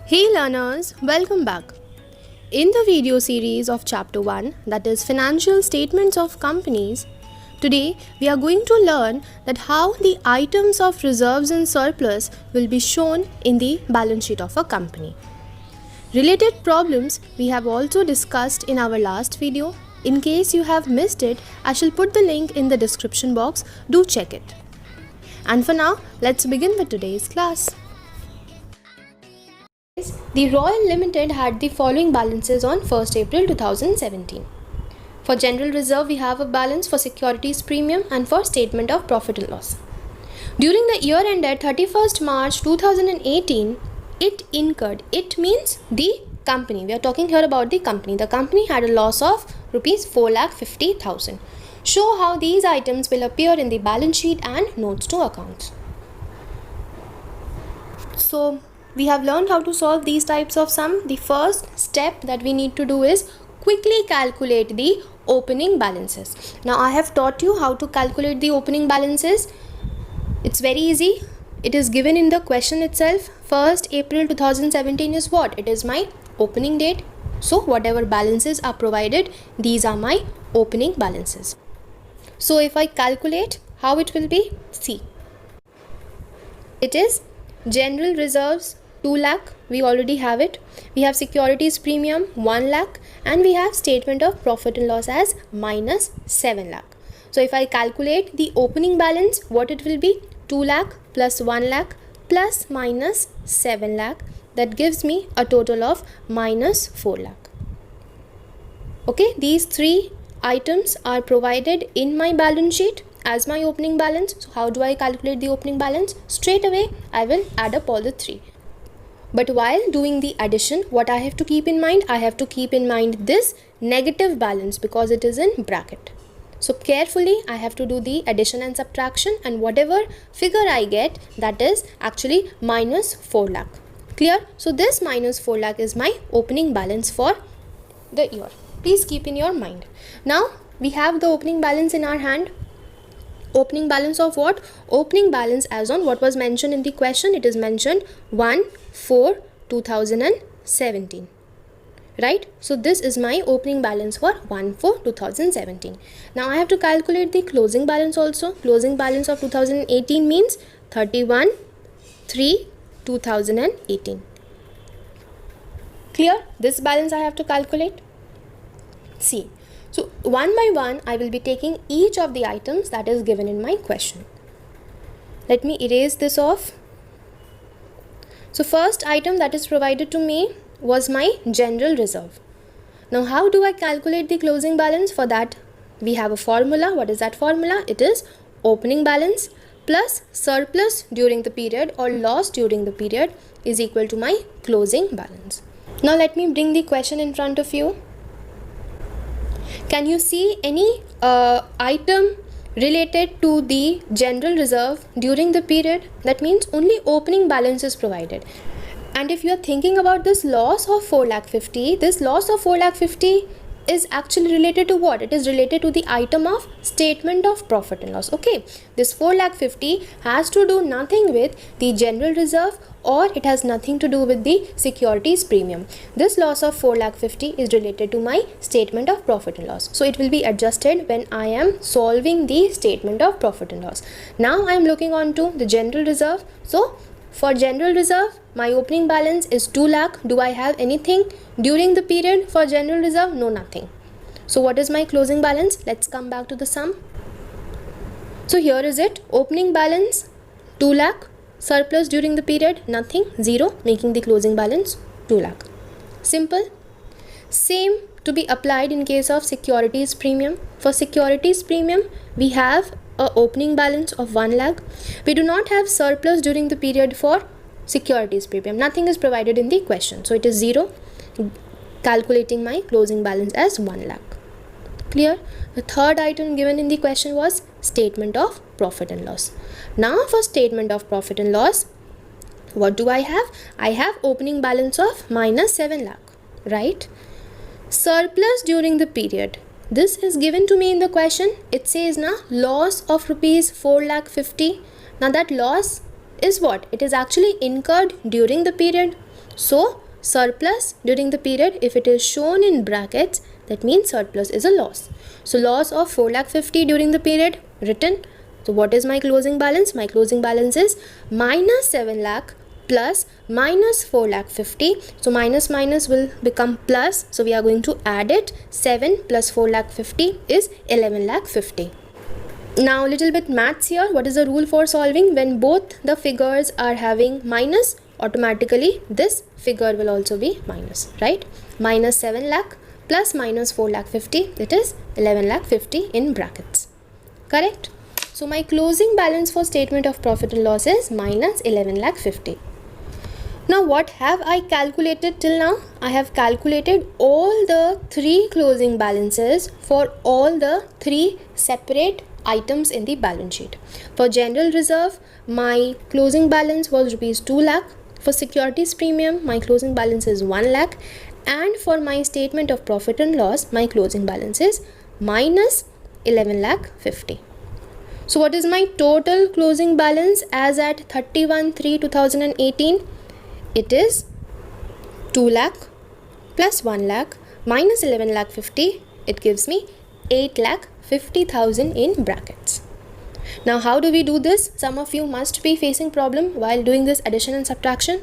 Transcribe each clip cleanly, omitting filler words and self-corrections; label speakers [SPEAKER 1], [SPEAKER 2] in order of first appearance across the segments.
[SPEAKER 1] Hey learners, welcome back. In the video series of chapter 1, that is financial statements of companies, today we are going to learn that how the items of reserves and surplus will be shown in the balance sheet of a company. Related problems we have also discussed in our last video. In case you have missed it, I shall put the link in the description box. Do check it. And for now, let's begin with today's class. The Royal Limited had the following balances on 1st April 2017. For general reserve, we have a balance for securities premium and for statement of profit and loss. During the year ended 31st March 2018, it means the company. We are talking here about the company. The company had a loss of rupees 4,50,000. Show how these items will appear in the balance sheet and notes to accounts. So, we have learned how to solve these types of sum. The first step that we need to do is quickly calculate the opening balances. Now I have taught you how to calculate the opening balances. It's very easy. It is given in the question itself. 1st April 2017 is what? It is my opening date. So whatever balances are provided, these are my opening balances. So if I calculate, how it will be? See. It is general reserves 2 lakh, we already have it. We have securities premium 1 lakh and we have statement of profit and loss as minus 7 lakh. So if I calculate the opening balance, what it will be? 2 lakh plus 1 lakh plus minus 7 lakh. That gives me a total of minus 4 lakh. Okay, these three items are provided in my balance sheet as my opening balance. So how do I calculate the opening balance? Straight away, I will add up all the three. But while doing the addition, what I have to keep in mind? I have to keep in mind this negative balance because it is in bracket. So carefully, I have to do the addition and subtraction, and whatever figure I get, that is actually minus 4 lakh. Clear? So this minus 4 lakh is my opening balance for the year. Please keep in your mind. Now we have the opening balance in our hand. Opening balance of what? Opening balance as on what was mentioned in the question. It is mentioned 1/4/2017. Right? So this is my opening balance for 1/4/2017. Now I have to calculate the closing balance also. Closing balance of 2018 means 31/3/2018. Clear? This balance I have to calculate. See. So one by one, I will be taking each of the items that is given in my question. Let me erase this off. So first item that is provided to me was my general reserve. Now how do I calculate the closing balance? For that, we have a formula. What is that formula? It is opening balance plus surplus during the period or loss during the period is equal to my closing balance. Now let me bring the question in front of you. Can you see any item related to the general reserve during the period? That means only opening balance is provided. And if you are thinking about this loss of 4,50,000, this loss of 4,50,000 is actually related to what? It is related to the item of statement of profit and loss. Okay, this 4,50,000 has to do nothing with the general reserve or it has nothing to do with the securities premium. This loss of 4,50,000 is related to my statement of profit and loss. So it will be adjusted when I am solving the statement of profit and loss. Now I am looking on to the general reserve. So for general reserve, my opening balance is 2 lakh. Do I have anything during the period for general reserve? No, nothing. So what is my closing balance? Let's come back to the sum. So here is it. Opening balance 2 lakh. Surplus during the period, nothing, 0, making the closing balance 2 lakh. Simple. Same to be applied in case of securities premium. For securities premium, we have a opening balance of 1 lakh. We do not have surplus during the period for securities premium. Nothing is provided in the question. So it is 0, calculating my closing balance as 1 lakh. Clear? The third item given in the question was statement of profit and loss. Now for statement of profit and loss, what do I have? I have opening balance of minus 7 lakh, right? Surplus during the period. This is given to me in the question. It says na loss of rupees 4,50,000. Now that loss is what? It is actually incurred during the period. So surplus during the period, if it is shown in brackets, that means surplus is a loss. So loss of 4,50,000 during the period written. So what is my closing balance? My closing balance is minus 7 lakh plus minus 4,50,000. So minus minus will become plus. So we are going to add it. 7 plus 4,50,000 is 11,50,000. Now little bit maths here. What is the rule for solving? When both the figures are having minus, automatically this figure will also be minus, right? Minus 7 lakh plus minus 4,50,000, it is 11,50,000 in brackets. Correct? So my closing balance for statement of profit and loss is minus 11,50,000. Now what have I calculated till now? I have calculated all the three closing balances for all the three separate items in the balance sheet. For general reserve, my closing balance was rupees 2 lakh. For securities premium, my closing balance is 1 lakh. And for my statement of profit and loss, my closing balance is minus 11,50,000. So what is my total closing balance as at 31/3/2018? It is 2 lakh plus 1 lakh minus 11,50,000. It gives me 8,50,000 in brackets. Now how do we do this? Some of you must be facing problem while doing this addition and subtraction.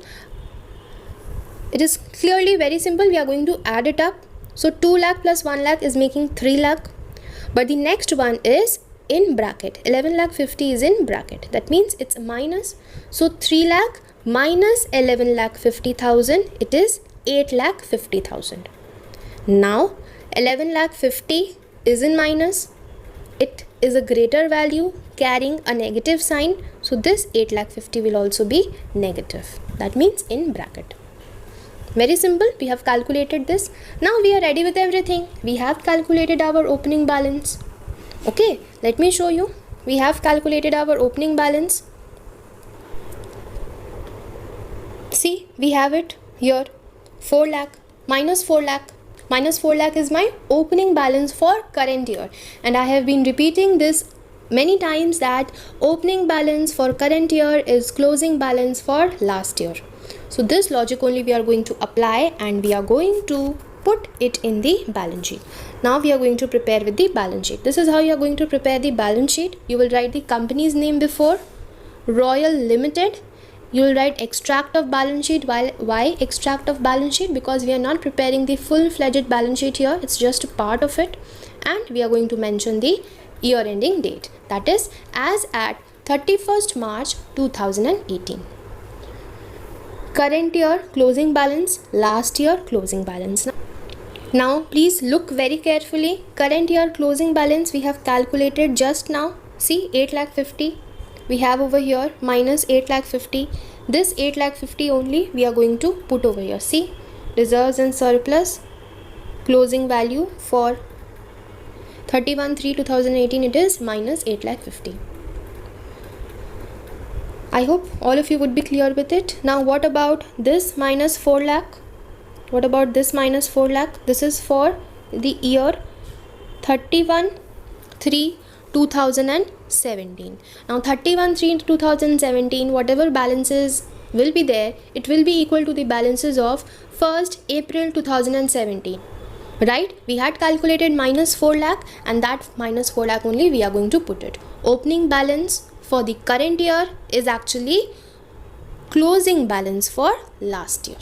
[SPEAKER 1] It is clearly very simple. We are going to add it up. So 2 lakh plus 1 lakh is making 3 lakh. But the next one is in bracket. 11,50,000 is in bracket. That means it's minus. So 3 lakh minus 11,50,000, it is 8,50,000. Now 11,50,000 is in minus. It is a greater value carrying a negative sign. So this 8,50,000 will also be negative. That means in bracket. Very simple. We have calculated this. Now we are ready with everything. We have calculated our opening balance. Okay, let me show you. We have calculated our opening balance. See, we have it here. 4 lakh minus 4 lakh. Minus 4 lakh is my opening balance for current year. And I have been repeating this many times that opening balance for current year is closing balance for last year. So this logic only we are going to apply and we are going to put it in the balance sheet. Now we are going to prepare with the balance sheet. This is how you are going to prepare the balance sheet. You will write the company's name before, Royal Limited. You will write extract of balance sheet. Why extract of balance sheet? Because we are not preparing the full-fledged balance sheet here. It's just a part of it. And we are going to mention the year ending date. That is as at 31st March 2018. Current year closing balance, last year closing balance. Now please look very carefully. Current year closing balance we have calculated just now. See, 8,50,000 we have over here minus 8,50,000. This 8,50,000 only we are going to put over here. See, reserves and surplus closing value for 31/3/2018 it is minus 8,50,000. I hope all of you would be clear with it. Now what about this minus 4 lakh? What about this minus 4 lakh? This is for the year 31/3/2017. Now 31/3/2017, whatever balances will be there, it will be equal to the balances of 1st April 2017. Right? We had calculated minus 4 lakh and that minus 4 lakh only we are going to put it. Opening balance for the current year is actually closing balance for last year.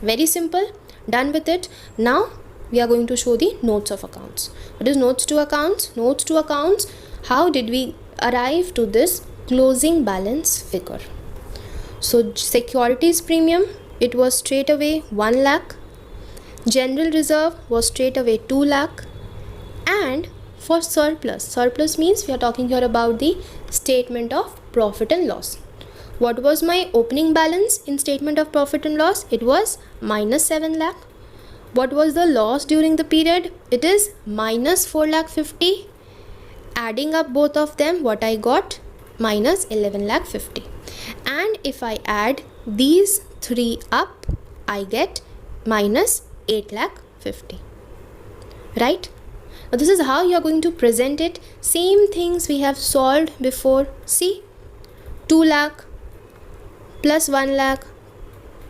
[SPEAKER 1] Very simple. Done with it. Now we are going to show the notes of accounts. What is notes to accounts? Notes to accounts. How did we arrive to this closing balance figure? So securities premium, it was straight away 1 lakh. General reserve was straight away 2 lakh. And for surplus means we are talking here about the statement of profit and loss. What was my opening balance in statement of profit and loss? It was minus 7 lakh. What was the loss during the period? It is minus 4,50,000. Adding up both of them, what I got? Minus 11,50,000. And if I add these three up, I get minus 8,50,000. Right? Now this is how you are going to present it. Same things we have solved before. See, 2 lakh plus 1 lakh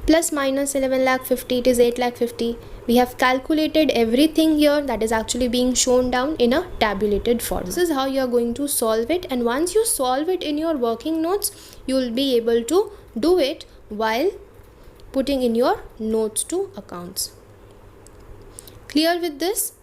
[SPEAKER 1] plus minus 11 lakh 50, it is 8 lakh 50. We have calculated everything here, that is actually being shown down in a tabulated form. This is how you are going to solve it, and once you solve it in your working notes, you will be able to do it while putting in your notes to accounts. Clear with this?